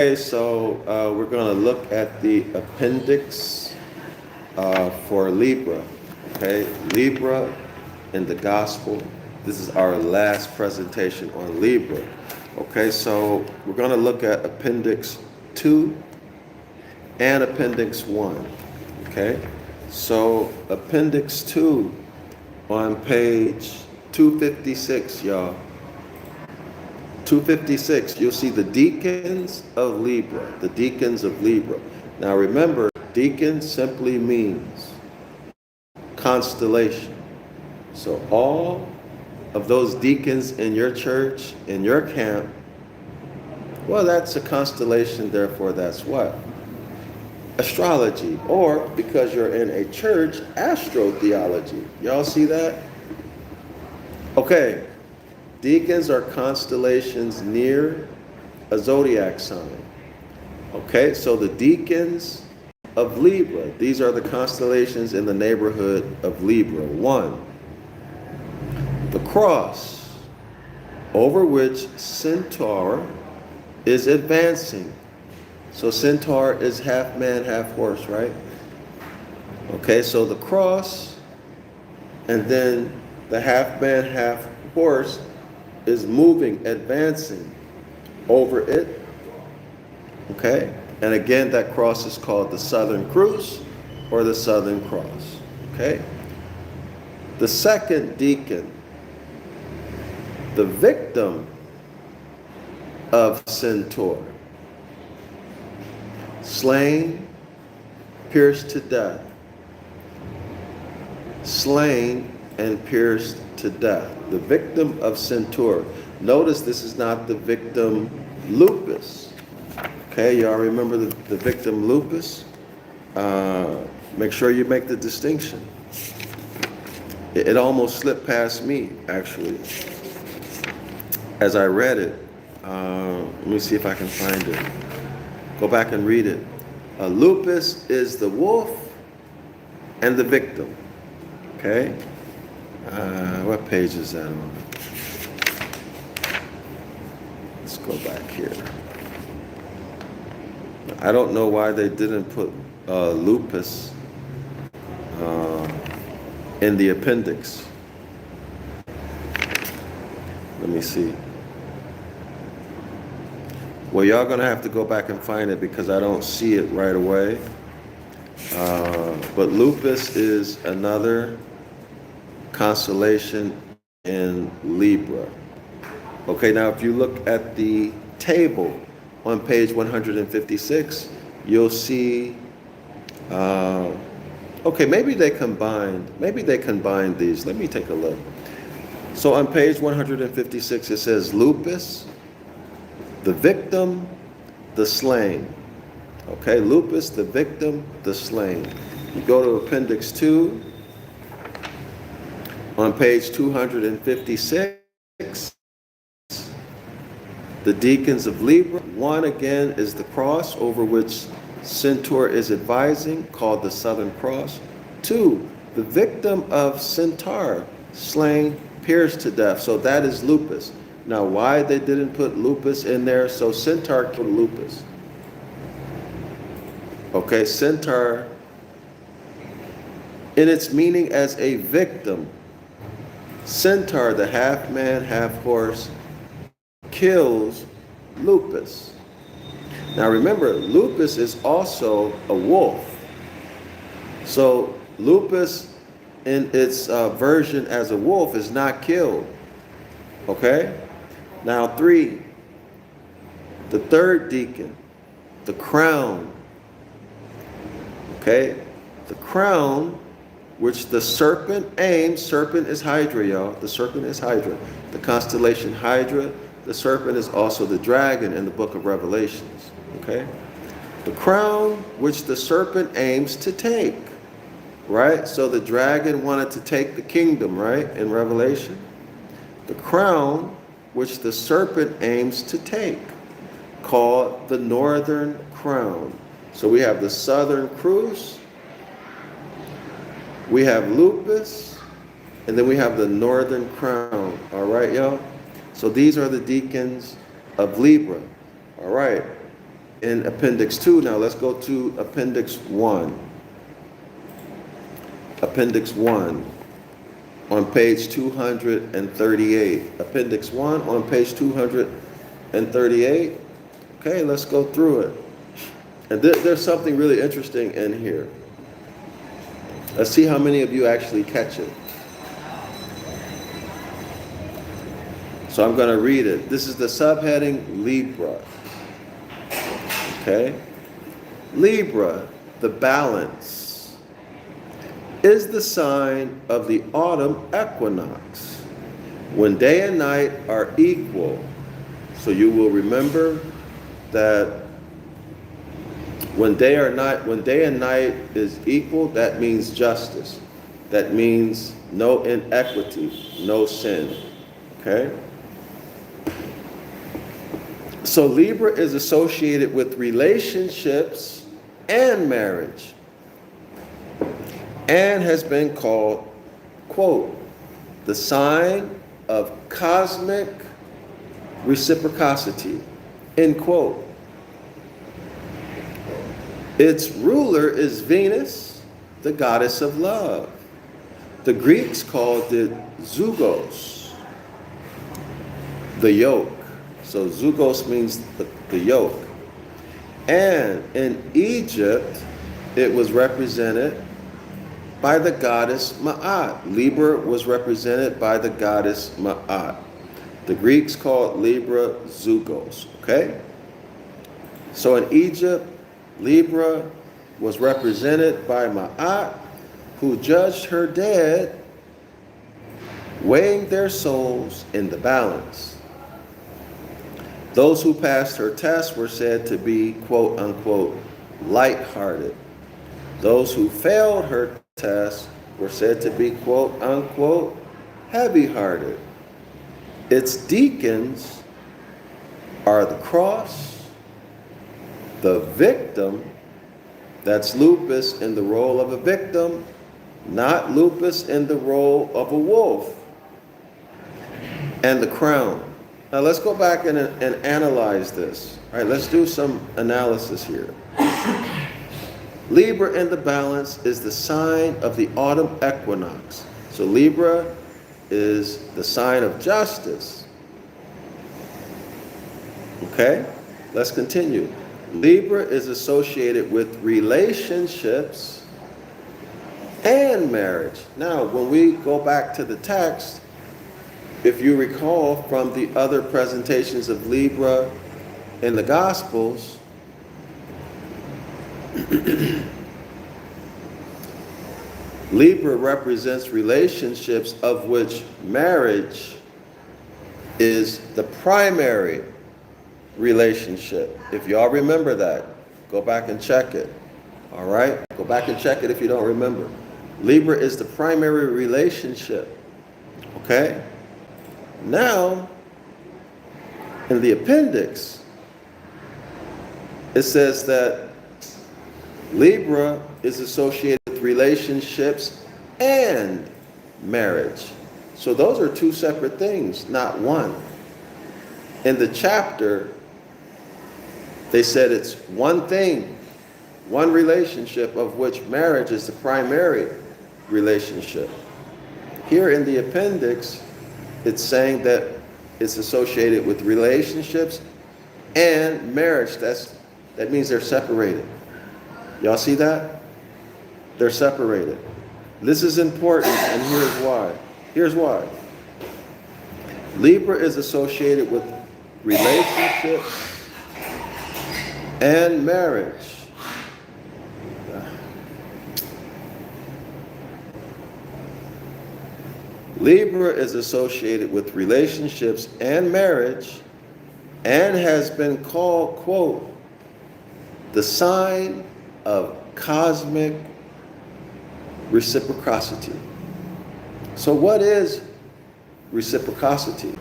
Okay, so we're going to look at the appendix for Libra. Okay, Libra in the Gospel. This is our last presentation on Libra. Okay, so we're going to look at Appendix 2 and Appendix 1. Okay, so Appendix 2 on page 256, y'all. 256, you'll see the deacons of Libra, the deacons of Libra. Now remember, deacon simply means constellation. So all of those deacons in your church, in your camp, well, that's a constellation, therefore that's what? Astrology, or because you're in a church, astrotheology. Y'all see that? Okay. Deacons are constellations near a zodiac sign. Okay, so the deacons of Libra, these are the constellations in the neighborhood of Libra. 1, the cross, over which Centaur is advancing. So Centaur is half man, half horse, right? Okay, so the cross, and then the half man, half horse is moving, advancing over it. Okay? And again, that cross is called the Southern Cross or the Southern Cross. Okay? The second deacon, the victim of Centaur, slain, pierced to death. Slain and pierced to death. The victim of Centaur. Notice this is not the victim lupus. Okay, y'all remember the victim lupus? Make sure you make the distinction. It almost slipped past me, actually, as I read it. Let me see if I can find it. Go back and read it. Lupus is the wolf and the victim. Okay? What page is that on? Let's go back here. I don't know why they didn't put lupus in the appendix. Let me see. Well, y'all gonna have to go back and find it because I don't see it right away. But lupus is another constellation in Libra. Okay, now if you look at the table on page 156, you'll see, okay, maybe they combined these. Let me take a look. So on page 156, it says lupus, the victim, the slain. Okay, lupus, the victim, the slain. You go to appendix 2, on page 256, the deacons of Libra. 1 again is the cross over which Centaur is advising, called the Southern Cross. 2, the victim of Centaur, slain, pierced to death. So that is lupus. Now why they didn't put lupus in there? So Centaur killed lupus. Okay, Centaur, in its meaning as a victim, Centaur, the half man, half horse, kills lupus. Now remember, lupus is also a wolf. So lupus in its version as a wolf is not killed. Okay? Now 3, the third deacon, the crown. Okay? The crown which the serpent aims. Serpent is Hydra, y'all. The serpent is Hydra. The constellation Hydra. The serpent is also the dragon in the book of Revelations. Okay? The crown which the serpent aims to take. Right? So the dragon wanted to take the kingdom, right? In Revelation. The crown which the serpent aims to take, called the northern crown. So we have the Southern Cross, we have lupus, and then we have the northern crown. All right, y'all? So these are the deacons of Libra. All right. in Appendix 2. Now let's go to Appendix 1. Appendix 1 on page 238. Appendix 1 on page 238. Okay, let's go through it. And there's something really interesting in here. Let's see how many of you actually catch it. So I'm going to read it. This is the subheading Libra. Okay? Libra, the balance, is the sign of the autumn equinox, when day and night are equal. So you will remember that when day and night is equal, that means justice. That means no inequity, no sin. Okay? So Libra is associated with relationships and marriage, and has been called, quote, the sign of cosmic reciprocity, end quote. Its ruler is Venus, the goddess of love. The Greeks called it zugos, the yoke. So zugos means the yoke. And in Egypt, it was represented by the goddess Ma'at. Libra was represented by the goddess Ma'at. The Greeks called Libra zugos, okay? So in Egypt, Libra was represented by Ma'at, who judged her dead, weighing their souls in the balance. Those who passed her test were said to be, quote unquote, light-hearted. Those who failed her test were said to be, quote unquote, heavy-hearted. Its deacons are the cross, the victim, that's lupus in the role of a victim, not lupus in the role of a wolf, and the crown. Now let's go back and analyze this. All right, let's do some analysis here. Libra in the balance is the sign of the autumn equinox. So Libra is the sign of justice. Okay, let's continue. Libra is associated with relationships and marriage. Now, when we go back to the text, if you recall from the other presentations of Libra in the Gospels, Libra represents relationships of which marriage is the primary relationship. If y'all remember that, go back and check it. All right? Go back and check it if you don't remember. Libra is the primary relationship. Okay? Now, in the appendix, it says that Libra is associated with relationships and marriage. So those are two separate things, not one. In the chapter, they said it's one thing, one relationship, of which marriage is the primary relationship. Here in the appendix, it's saying that it's associated with relationships and marriage. That means they're separated. Y'all see that? They're separated. This is important, and here's why. Here's why. Libra is associated with relationships and marriage. Libra is associated with relationships and marriage, and has been called, quote, the sign of cosmic reciprocity. So what is reciprocity?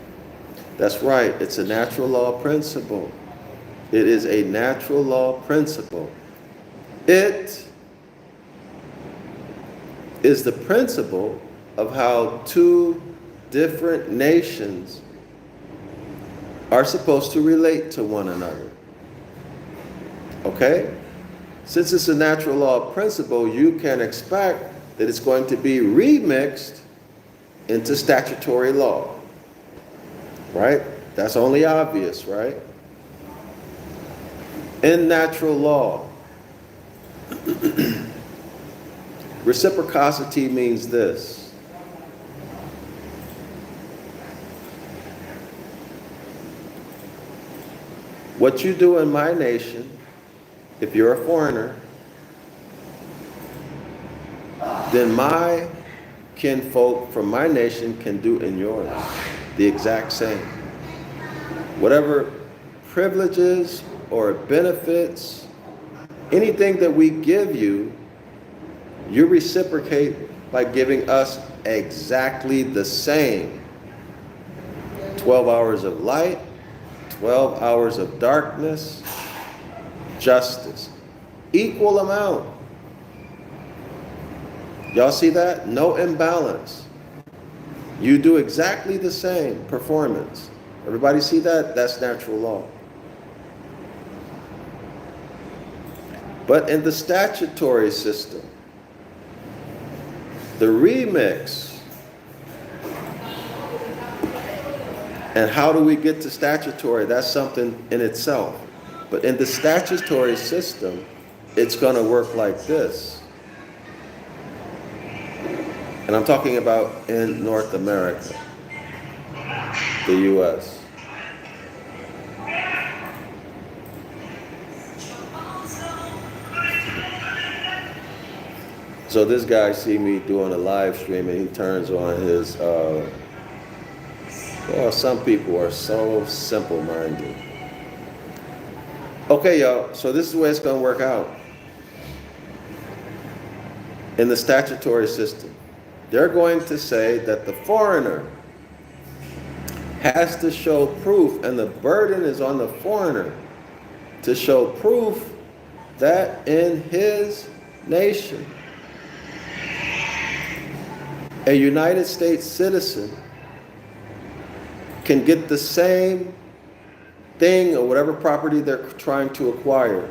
That's right, it's a natural law principle. It is a natural law principle. It is the principle of how two different nations are supposed to relate to one another. Okay? Since it's a natural law principle, you can expect that it's going to be remixed into statutory law. Right? That's only obvious, right? In natural law, reciprocity means this. What you do in my nation, if you're a foreigner, then my kinfolk from my nation can do in yours the exact same. Whatever privileges or benefits, anything that we give you, you reciprocate by giving us exactly the same. 12 hours of light, 12 hours of darkness, justice. Equal amount. Y'all see that? No imbalance. You do exactly the same performance. Everybody see that? That's natural law. But in the statutory system, the remix, and how do we get to statutory? That's something in itself. But in the statutory system, it's going to work like this. And I'm talking about in North America, the U.S. So this guy see me doing a live stream and he turns on his, well, some people are so simple-minded. Okay, y'all, so this is the way it's going to work out. In the statutory system, they're going to say that the foreigner has to show proof, and the burden is on the foreigner to show proof that in his nation, a United States citizen can get the same thing or whatever property they're trying to acquire,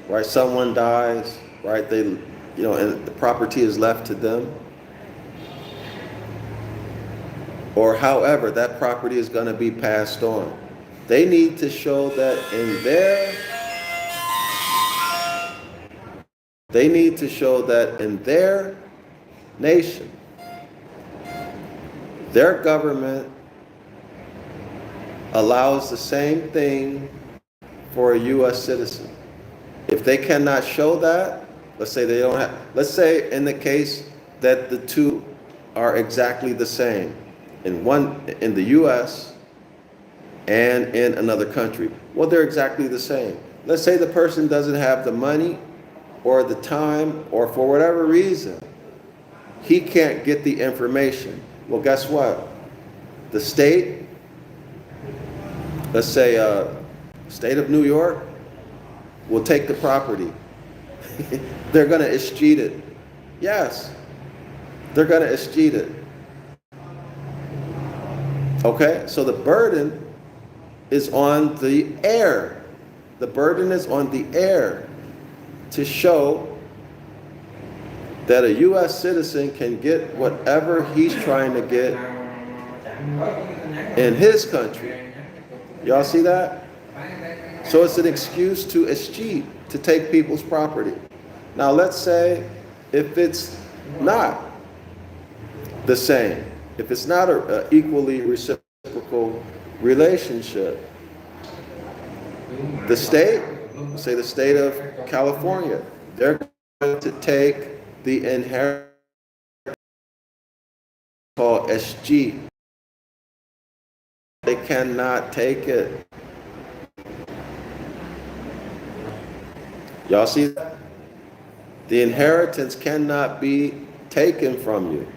right? Someone dies, right? They, and the property is left to them. Or however, that property is going to be passed on. They need to show that in their nation, their government allows the same thing for a U.S. citizen. If they cannot show that, let's say they don't have, let's say in the case that the two are exactly the same, in the U.S. and in another country. Well, they're exactly the same. Let's say the person doesn't have the money or the time, or for whatever reason, he can't get the information. Well, guess what? The state, let's say state of New York, will take the property. They're going to escheat it. Yes, they're going to escheat it. Okay, so the burden is on the heir. The burden is on the heir to show that a U.S. citizen can get whatever he's trying to get in his country. Y'all see that? So it's an excuse to escheat, to take people's property. Now let's say if it's not the same, if it's not an equally reciprocal relationship, the state, say the state of California, they're going to take the inheritance called SG. They cannot take it. Y'all see that? The inheritance cannot be taken from you.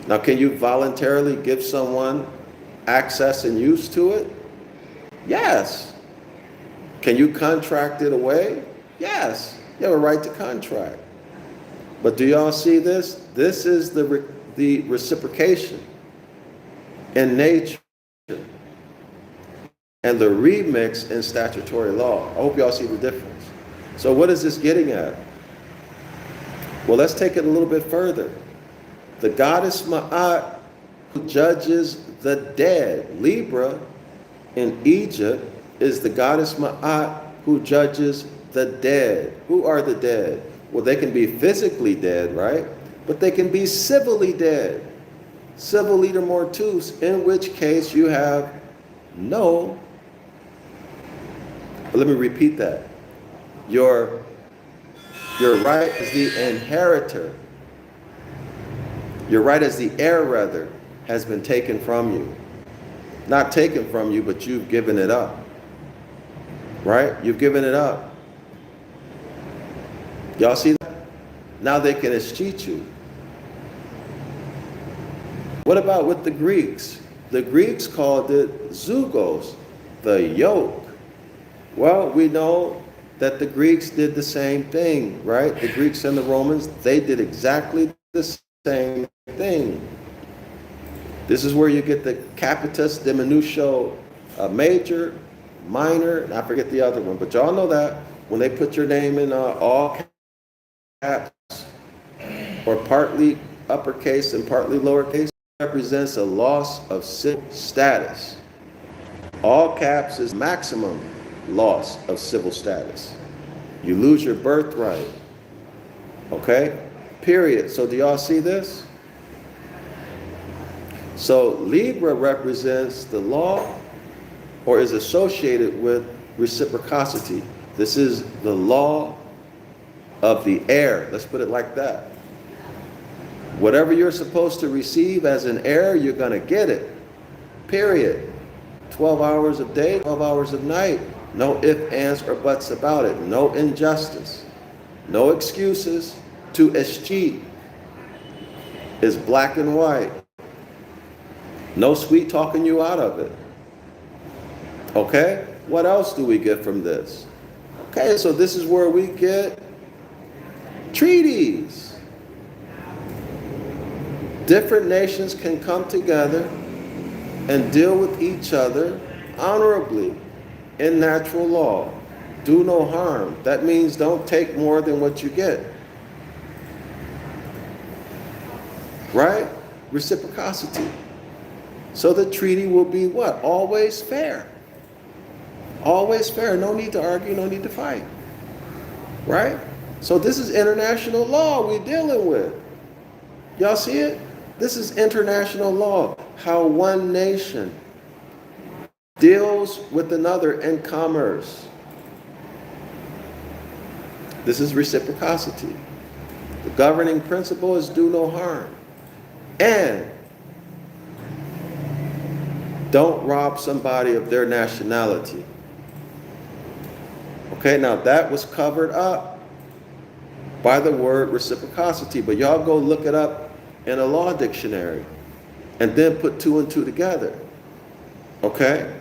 Now, can you voluntarily give someone access and use to it? Yes. Can you contract it away? Yes. You have a right to contract. But do y'all see this? This is the reciprocation in nature. and the remix in statutory law. I hope y'all see the difference. So what is this getting at? Well, let's take it a little bit further. The goddess Ma'at who judges the dead. Libra in Egypt is the goddess Ma'at who judges the dead. Who are the dead? Well, they can be physically dead, right? But they can be civilly dead. Civil leader mortus, in which case you have no, let me repeat that. Your right as the inheritor, your right as the heir, rather, has been taken from you. Not taken from you, but you've given it up. Right? You've given it up. Y'all see that? Now they can escheat you. What about with the Greeks? The Greeks called it zugos, the yoke. Well, we know that the Greeks did the same thing, right? The Greeks and the Romans, they did exactly the same thing. This is where you get the capitis diminutio major, minor, and I forget the other one, but y'all know that when they put your name in all caps or partly uppercase and partly lowercase, represents a loss of civil status. All caps is maximum loss of civil status. You lose your birthright. Okay? Period. So do y'all see this? So Libra represents the law or is associated with reciprocity. This is the law of the heir. Let's put it like that. Whatever you're supposed to receive as an heir, you're going to get it. Period. 12 hours of day, 12 hours of night. No ifs, ands, or buts about it. No injustice. No excuses. To escheat is black and white. No sweet talking you out of it. Okay? What else do we get from this? Okay, so this is where we get treaties. Different nations can come together and deal with each other honorably in natural law. Do no harm. That means don't take more than what you get. Right? Reciprocity. So the treaty will be what? Always fair. Always fair. No need to argue, no need to fight. Right? So this is international law we're dealing with. Y'all see it? This is international law. How one nation deals with another in commerce. This is reciprocity. The governing principle is do no harm. And don't rob somebody of their nationality. Okay, now that was covered up by the word reciprocity, but y'all go look it up in a law dictionary and then put two and two together. Okay?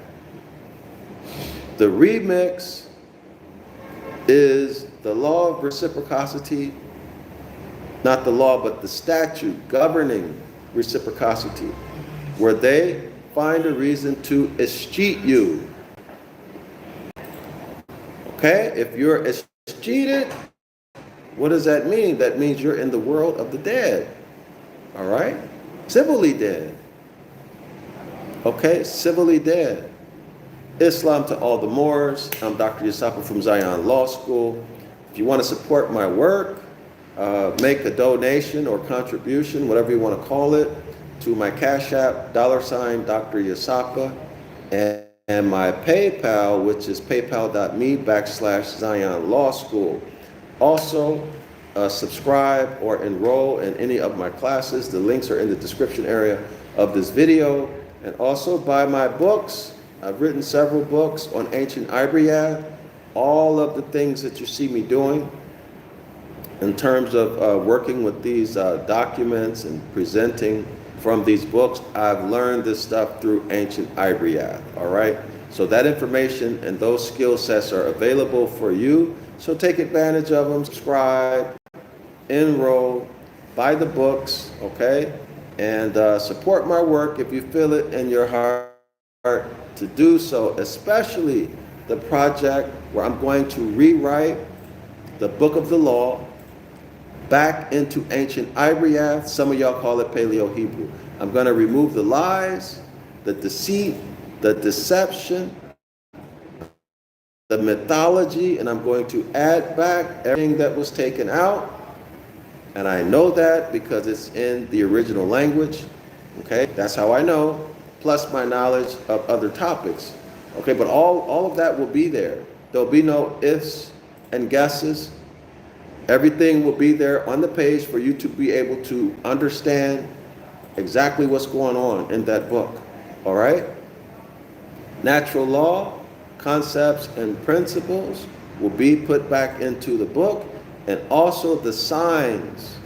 The remix is the law of reciprocity, not the law, but the statute governing reciprocity, where they find a reason to escheat you. Okay? If you're escheated, what does that mean? That means you're in the world of the dead. All right? Civilly dead. Okay? Civilly dead. Islam to all the Moors. I'm Dr. Yasapa from Zion Law School. If you want to support my work, make a donation or contribution, whatever you want to call it, to my Cash App, $DrYasapa, and my PayPal, which is paypal.me/Zion Law School. Also, subscribe or enroll in any of my classes. The links are in the description area of this video. And also buy my books. I've written several books on ancient Ibaryath. All of the things that you see me doing in terms of working with these documents and presenting from these books, I've learned this stuff through ancient Ibaryath, all right? So that information and those skill sets are available for you. So take advantage of them, subscribe, enroll, buy the books, okay? And support my work if you feel it in your heart to do so, especially the project where I'm going to rewrite the book of the law back into ancient Ibaryath. Some of y'all call it Paleo Hebrew. I'm going to remove the lies, the deceit, the deception, the mythology, and I'm going to add back everything that was taken out. And I know that because it's in the original language. Okay, that's how I know, plus my knowledge of other topics. Okay, but all of that will be there. There'll be no ifs and guesses. Everything will be there on the page for you to be able to understand exactly what's going on in that book. All right? Natural law, concepts, and principles will be put back into the book, and also the signs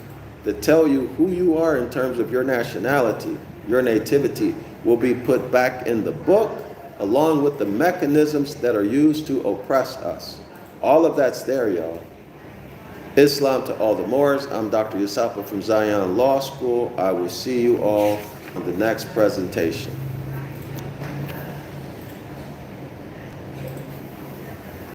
that tell you who you are in terms of your nationality, your nativity, will be put back in the book, along with the mechanisms that are used to oppress us. All of that's there, y'all. Islam to all the Moors. I'm Dr. Yasapa from Zion Law School. I will see you all in the next presentation.